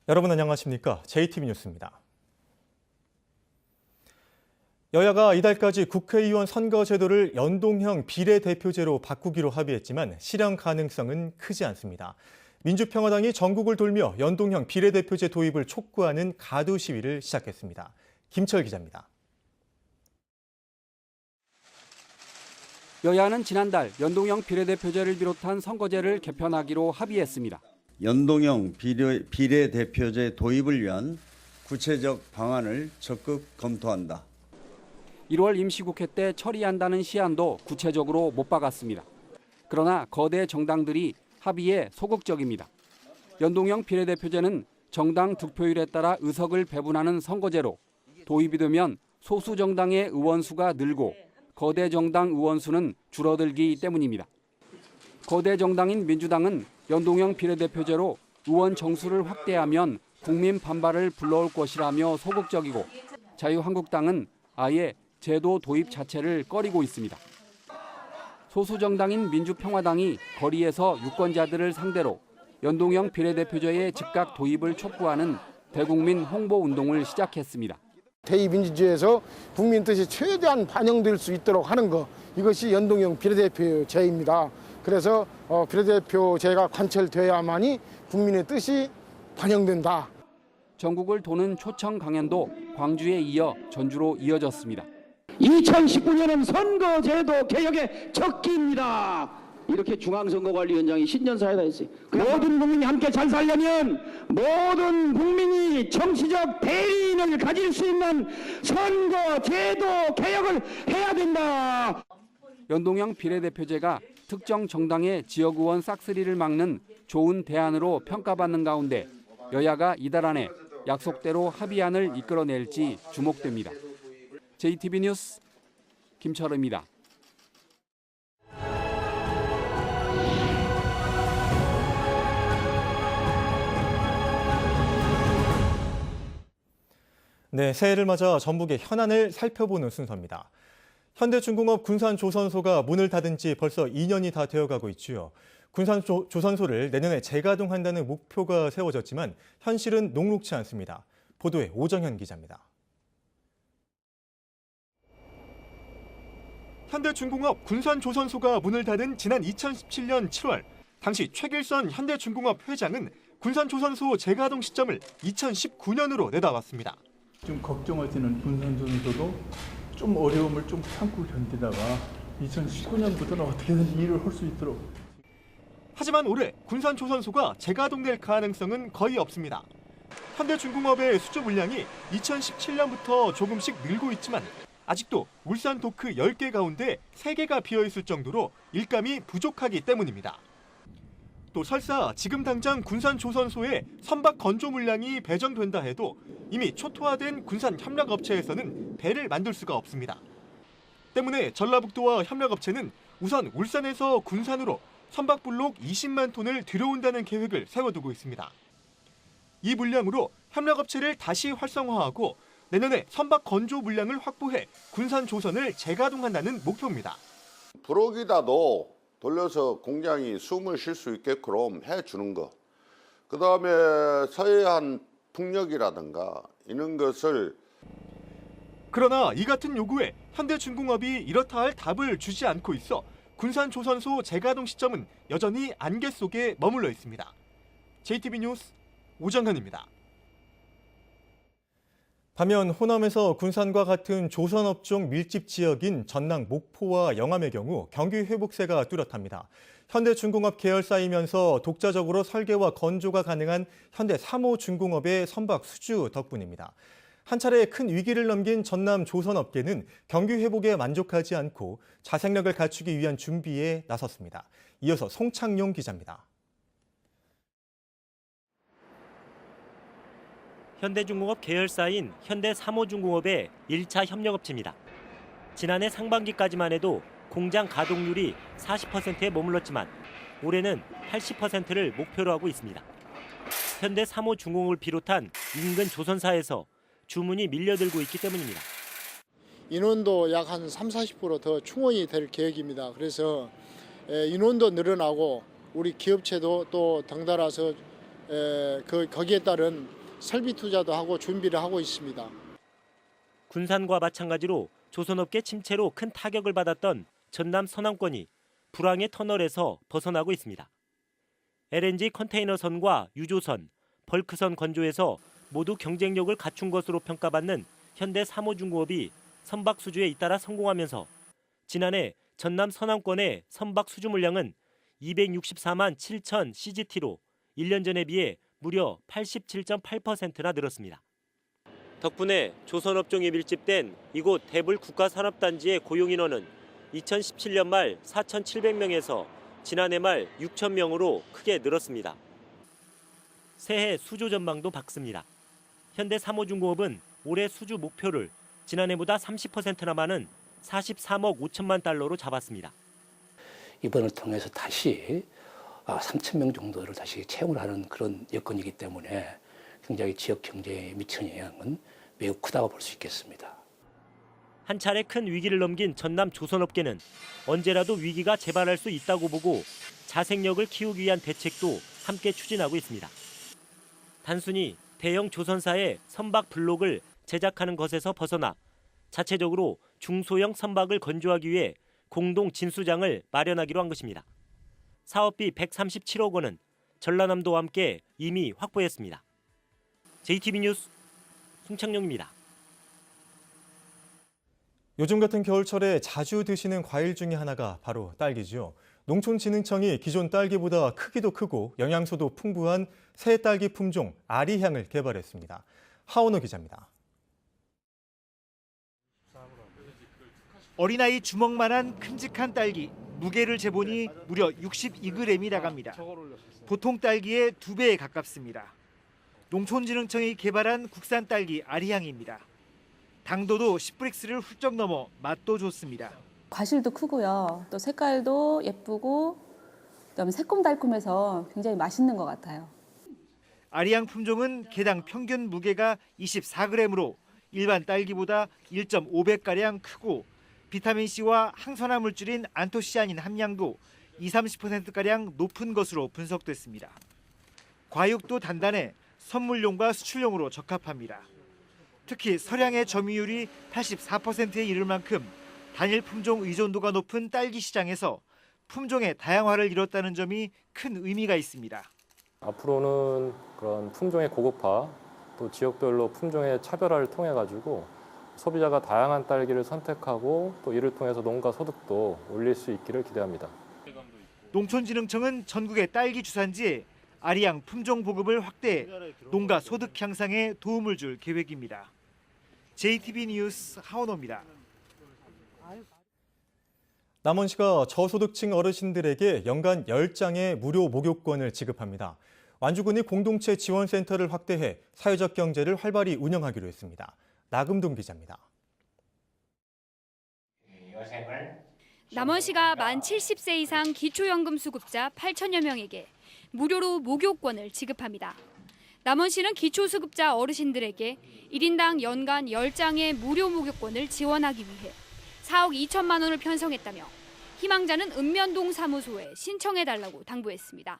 여러분 안녕하십니까? JTB 뉴스입니다. 여야가 이달까지 국회의원 선거 제도를 연동형 비례대표제로 바꾸기로 합의했지만 실현 가능성은 크지 않습니다. 민주평화당이 전국을 돌며 연동형 비례대표제 도입을 촉구하는 가두 시위를 시작했습니다. 김철 기자입니다. 여야는 지난달 연동형 비례대표제를 비롯한 선거제를 개편하기로 합의했습니다. 연동형 비례대표제 도입을 위한 구체적 방안을 적극 검토한다. 1월 임시국회 때 처리한다는 시한도 구체적으로 못 박았습니다. 그러나 거대 정당들이 합의에 소극적입니다. 연동형 비례대표제는 정당 득표율에 따라 의석을 배분하는 선거제로 도입이 되면 소수 정당의 의원 수가 늘고 거대 정당 의원 수는 줄어들기 때문입니다. 거대 정당인 민주당은 연동형 비례대표제로 의원 정수를 확대하면 국민 반발을 불러올 것이라며 소극적이고 자유한국당은 아예 제도 도입 자체를 꺼리고 있습니다. 소수 정당인 민주평화당이 거리에서 유권자들을 상대로 연동형 비례대표제의 즉각 도입을 촉구하는 대국민 홍보 운동을 시작했습니다. 대의민주주의에서 국민 뜻이 최대한 반영될 수 있도록 하는 것, 이것이 연동형 비례대표제입니다. 그래서 비례대표제가 관철돼야만이 국민의 뜻이 반영된다. 전국을 도는 초청 강연도 광주에 이어 전주로 이어졌습니다. 2019년은 선거제도 개혁의 적기입니다. 이렇게 중앙선거관리위원장이 신년사에다 했어요. 모든 국민이 함께 잘 살려면 모든 국민이 정치적 대의를 가질 수 있는 선거제도 개혁을 해야 된다. 연동형 비례대표제가 특정 정당의 지역의원 싹쓸이를 막는 좋은 대안으로 평가받는 가운데 여야가 이달 안에 약속대로 합의안을 이끌어낼지 주목됩니다. JTB 뉴스 김철우입니다. 네, 새해를 맞아 전북의 현안을 살펴보는 순서입니다. 현대중공업 군산조선소가 문을 닫은 지 벌써 2년이 다 되어가고 있지요. 군산조선소를 내년에 재가동한다는 목표가 세워졌지만 현실은 녹록지 않습니다. 보도에 오정현 기자입니다. 현대중공업 군산조선소가 문을 닫은 지난 2017년 7월, 당시 최길선 현대중공업 회장은 군산조선소 재가동 시점을 2019년으로 내다봤습니다. 좀 걱정하시는 군산조선소도 좀 어려움을 좀 참고 견디다가 2019년부터는 어떻게든 일을 할 수 있도록. 하지만 올해 군산조선소가 재가동될 가능성은 거의 없습니다. 현대중공업의 수주 물량이 2017년부터 조금씩 늘고 있지만 아직도 울산 도크 10개 가운데 3개가 비어있을 정도로 일감이 부족하기 때문입니다. 또 설사 지금 당장 군산조선소에 선박 건조 물량이 배정된다 해도 이미 초토화된 군산 협력업체에서는 배를 만들 수가 없습니다. 때문에 전라북도와 협력업체는 우선 울산에서 군산으로 선박블록 20만 톤을 들여온다는 계획을 세워두고 있습니다. 이 물량으로 협력업체를 다시 활성화하고 내년에 선박 건조 물량을 확보해 군산조선을 재가동한다는 목표입니다. 브록이라도 돌려서 공장이 숨을 쉴 수 있게끔 해주는 것. 그다음에 서해안 풍력이라든가 이런 것을. 그러나 이 같은 요구에 현대중공업이 이렇다 할 답을 주지 않고 있어 군산조선소 재가동 시점은 여전히 안개 속에 머물러 있습니다. JTB 뉴스 오정현입니다. 반면 호남에서 군산과 같은 조선업종 밀집 지역인 전남 목포와 영암의 경우 경기 회복세가 뚜렷합니다. 현대중공업 계열사이면서 독자적으로 설계와 건조가 가능한 현대 3호 중공업의 선박 수주 덕분입니다. 한 차례 큰 위기를 넘긴 전남 조선업계는 경기 회복에 만족하지 않고 자생력을 갖추기 위한 준비에 나섰습니다. 이어서 송창용 기자입니다. 현대중공업 계열사인 현대 3호 중공업의 1차 협력업체입니다. 지난해 상반기까지만 해도 공장 가동률이 40%에 머물렀지만 올해는 80%를 목표로 하고 있습니다. 현대 3호 중공업을 비롯한 인근 조선사에서 주문이 밀려들고 있기 때문입니다. 인원도 약 한 30-40% 더 충원이 될 계획입니다. 그래서 인원도 늘어나고 우리 기업체도 또 덩달아서 거기에 따른 설비 투자도 하고 준비를 하고 있습니다. 군산과 마찬가지로 조선업계 침체로 큰 타격을 받았던 전남 서남권이 불황의 터널에서 벗어나고 있습니다. LNG 컨테이너선과 유조선, 벌크선 건조에서 모두 경쟁력을 갖춘 것으로 평가받는 현대 사모중공업이 선박 수주에 잇따라 성공하면서 지난해 전남 서남권의 선박 수주 물량은 264만 7천 CGT로 1년 전에 비해 무려 87.8%나 늘었습니다. 덕분에 조선업종이 밀집된 이곳 대불 국가산업단지의 고용인원은 2017년 말 4,700명에서 지난해 말 6,000명으로 크게 늘었습니다. 새해 수주 전망도 밝습니다. 현대 사모중공업은 올해 수주 목표를 지난해보다 30%나 많은 43억 5천만 달러로 잡았습니다. 이번을 통해서 다시 3,000명 정도를 다시 채용을 하는 그런 여건이기 때문에 굉장히 지역 경제에 미치는 영향은 매우 크다고 볼 수 있겠습니다. 한 차례 큰 위기를 넘긴 전남 조선업계는 언제라도 위기가 재발할 수 있다고 보고 자생력을 키우기 위한 대책도 함께 추진하고 있습니다. 단순히 대형 조선사의 선박 블록을 제작하는 것에서 벗어나 자체적으로 중소형 선박을 건조하기 위해 공동 진수장을 마련하기로 한 것입니다. 사업비 137억 원은 전라남도와 함께 이미 확보했습니다. JTB 뉴스 송창용입니다. 요즘 같은 겨울철에 자주 드시는 과일 중에 하나가 바로 딸기죠. 농촌진흥청이 기존 딸기보다 크기도 크고 영양소도 풍부한 새 딸기 품종 아리향을 개발했습니다. 하원호 기자입니다. 어린아이 주먹만한 큼직한 딸기, 무게를 재보니 무려 62g이 나갑니다. 보통 딸기의 2배에 가깝습니다. 농촌진흥청이 개발한 국산 딸기 아리향입니다. 당도도 10브릭스를 훌쩍 넘어 맛도 좋습니다. 과실도 크고요. 또 색깔도 예쁘고 그다음에 새콤달콤해서 굉장히 맛있는 것 같아요. 아리향 품종은 개당 평균 무게가 24g으로 일반 딸기보다 1.5배가량 크고 비타민C와 항산화 물질인 안토시아닌 함량도 20-30%가량 높은 것으로 분석됐습니다. 과육도 단단해 선물용과 수출용으로 적합합니다. 특히 서량의 점유율이 84%에 이를 만큼 단일 품종 의존도가 높은 딸기 시장에서 품종의 다양화를 이뤘다는 점이 큰 의미가 있습니다. 앞으로는 그런 품종의 고급화, 또 지역별로 품종의 차별화를 통해 가지고 소비자가 다양한 딸기를 선택하고 또 이를 통해서 농가 소득도 올릴 수 있기를 기대합니다. 농촌진흥청은 전국의 딸기 주산지에 아리향 품종 보급을 확대해 농가 소득 향상에 도움을 줄 계획입니다. JTB 뉴스 하원호입니다. 남원시가 저소득층 어르신들에게 연간 10장의 무료 목욕권을 지급합니다. 완주군이 공동체 지원센터를 확대해 사회적 경제를 활발히 운영하기로 했습니다. 나금동 기자입니다. 남원시가 만 70세 이상 기초연금 수급자 8천여 명에게 무료로 목욕권을 지급합니다. 남원시는 기초수급자 어르신들에게 1인당 연간 10장의 무료 목욕권을 지원하기 위해 4억 2천만 원을 편성했다며 희망자는 읍면동 사무소에 신청해달라고 당부했습니다.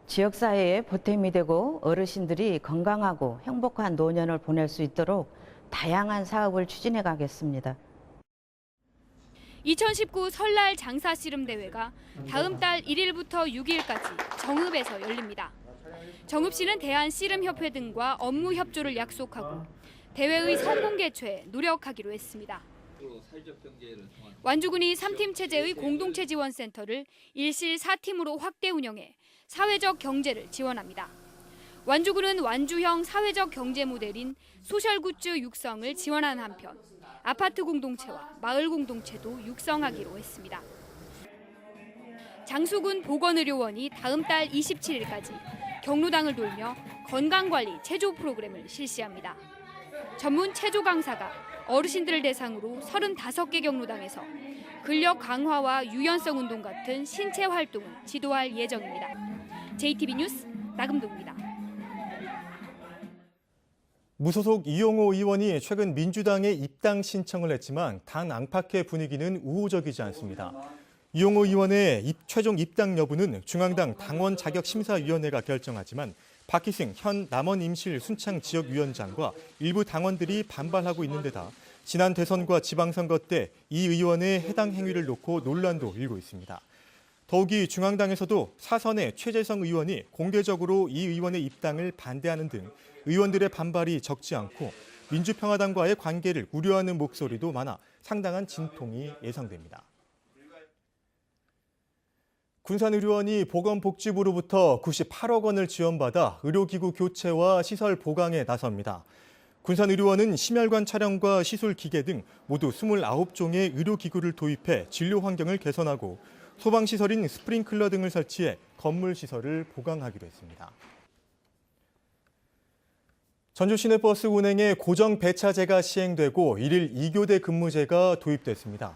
지역사회에 보탬이 되고 어르신들이 건강하고 행복한 노년을 보낼 수 있도록 다양한 사업을 추진해 가겠습니다. 2019 설날 장사 씨름 대회가 다음 달 1일부터 6일까지 정읍에서 열립니다. 정읍시는 대한씨름협회 등과 업무 협조를 약속하고 대회의 성공 개최에 노력하기로 했습니다. 완주군이 3팀 체제의 공동체 지원센터를 1실 4팀으로 확대 운영해 사회적 경제를 지원합니다. 완주군은 완주형 사회적 경제 모델인 소셜굿즈 육성을 지원하는 한편 아파트 공동체와 마을 공동체도 육성하기로 했습니다. 장수군 보건의료원이 다음 달 27일까지 경로당을 돌며 건강관리 체조 프로그램을 실시합니다. 전문 체조 강사가 어르신들을 대상으로 35개 경로당에서 근력 강화와 유연성 운동 같은 신체 활동을 지도할 예정입니다. JTB 뉴스 나금동입니다. 무소속 이용호 의원이 최근 민주당에 입당 신청을 했지만 당 안팎의 분위기는 우호적이지 않습니다. 이용호 의원의 최종 입당 여부는 중앙당 당원 자격심사위원회가 결정하지만 박희승 현 남원임실 순창지역위원장과 일부 당원들이 반발하고 있는 데다 지난 대선과 지방선거 때 이 의원의 해당 행위를 놓고 논란도 일고 있습니다. 더욱이 중앙당에서도 사선의 최재성 의원이 공개적으로 이 의원의 입당을 반대하는 등 의원들의 반발이 적지 않고 민주평화당과의 관계를 우려하는 목소리도 많아 상당한 진통이 예상됩니다. 군산의료원이 보건복지부로부터 98억 원을 지원받아 의료기구 교체와 시설 보강에 나섭니다. 군산의료원은 심혈관 촬영과 시술 기계 등 모두 29종의 의료기구를 도입해 진료 환경을 개선하고 소방시설인 스프링클러 등을 설치해 건물 시설을 보강하기로 했습니다. 전주 시내버스 운행에 고정 배차제가 시행되고 1일 2교대 근무제가 도입됐습니다.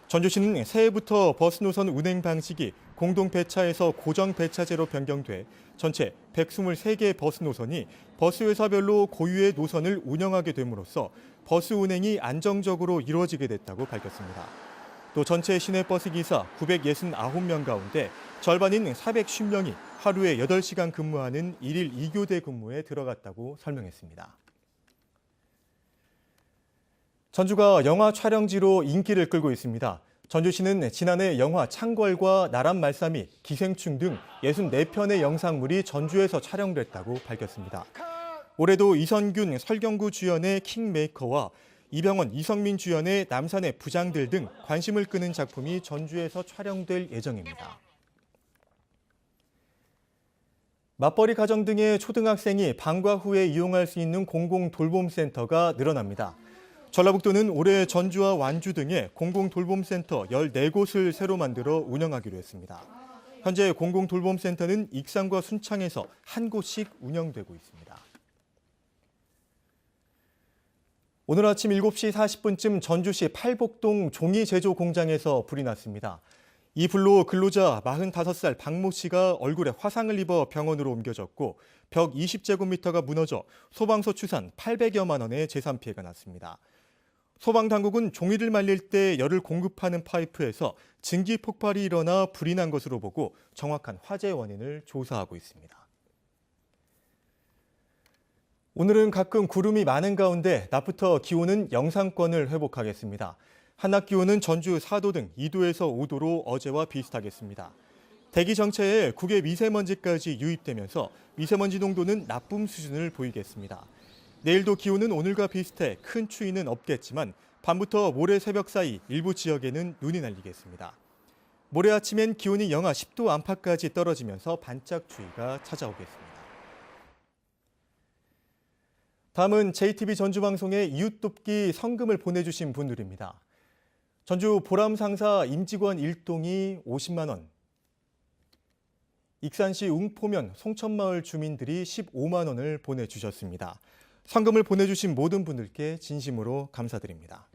전주시는 새해부터 버스 노선 운행 방식이 공동 배차에서 고정 배차제로 변경돼 전체 123개의 버스 노선이 버스 회사별로 고유의 노선을 운영하게 됨으로써 버스 운행이 안정적으로 이루어지게 됐다고 밝혔습니다. 또 전체 시내버스 기사 969명 가운데 절반인 410명이 하루에 8시간 근무하는 1일 2교대 근무에 들어갔다고 설명했습니다. 전주가 영화 촬영지로 인기를 끌고 있습니다. 전주시는 지난해 영화 창궐과 나란 말싸미, 기생충 등 64편의 영상물이 전주에서 촬영됐다고 밝혔습니다. 올해도 이선균, 설경구 주연의 킹메이커와 이병헌, 이성민 주연의 남산의 부장들 등 관심을 끄는 작품이 전주에서 촬영될 예정입니다. 맞벌이 가정 등의 초등학생이 방과 후에 이용할 수 있는 공공돌봄센터가 늘어납니다. 전라북도는 올해 전주와 완주 등의 공공돌봄센터 14곳을 새로 만들어 운영하기로 했습니다. 현재 공공돌봄센터는 익산과 순창에서 한 곳씩 운영되고 있습니다. 오늘 아침 7시 40분쯤 전주시 팔복동 종이 제조 공장에서 불이 났습니다. 이 불로 근로자 45살 박모 씨가 얼굴에 화상을 입어 병원으로 옮겨졌고 벽 20제곱미터가 무너져 소방서 추산 800여만 원의 재산 피해가 났습니다. 소방당국은 종이를 말릴 때 열을 공급하는 파이프에서 증기 폭발이 일어나 불이 난 것으로 보고 정확한 화재 원인을 조사하고 있습니다. 오늘은 가끔 구름이 많은 가운데 낮부터 기온은 영상권을 회복하겠습니다. 한낮 기온은 전주 4도 등 2도에서 5도로 어제와 비슷하겠습니다. 대기 정체에 국외 미세먼지까지 유입되면서 미세먼지 농도는 나쁨 수준을 보이겠습니다. 내일도 기온은 오늘과 비슷해 큰 추위는 없겠지만 밤부터 모레 새벽 사이 일부 지역에는 눈이 날리겠습니다. 모레 아침엔 기온이 영하 10도 안팎까지 떨어지면서 반짝 추위가 찾아오겠습니다. 다음은 JTB 전주방송에 이웃돕기 성금을 보내주신 분들입니다. 전주 보람상사 임직원 1동이 50만 원, 익산시 웅포면 송천마을 주민들이 15만 원을 보내주셨습니다. 성금을 보내주신 모든 분들께 진심으로 감사드립니다.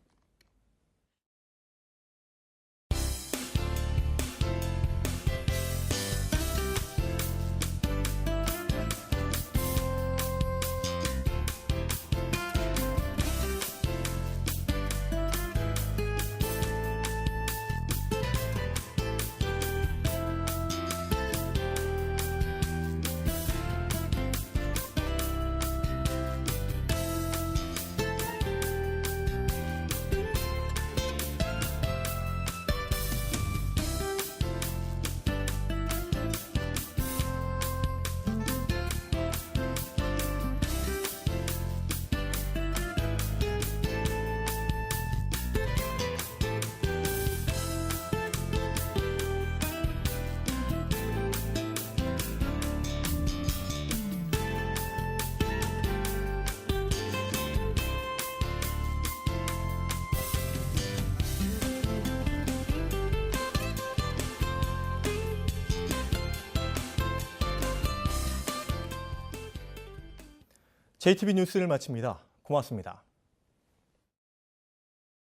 JTB 뉴스를 마칩니다. 고맙습니다.